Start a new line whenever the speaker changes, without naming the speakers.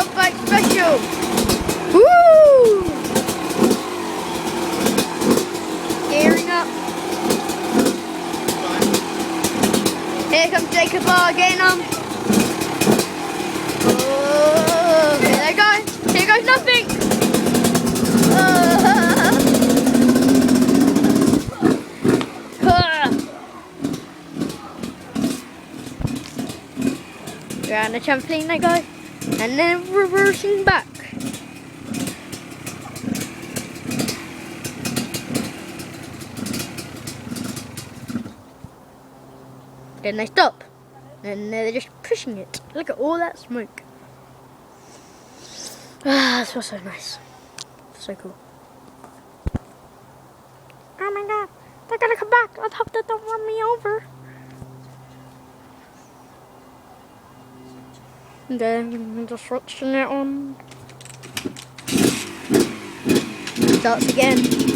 Top Bike Special. Woo! Gearing up. Here comes Jacob R getting on. Oh, here they go. Here goes nothing. Around the trampoline they go, and then reversing back. Then they stop, and they're just pushing it. Look at all that smoke. Ah, this was so nice. So cool. Oh my god, they're gonna come back. I hope they don't run me over. And then just watching it on. Starts again.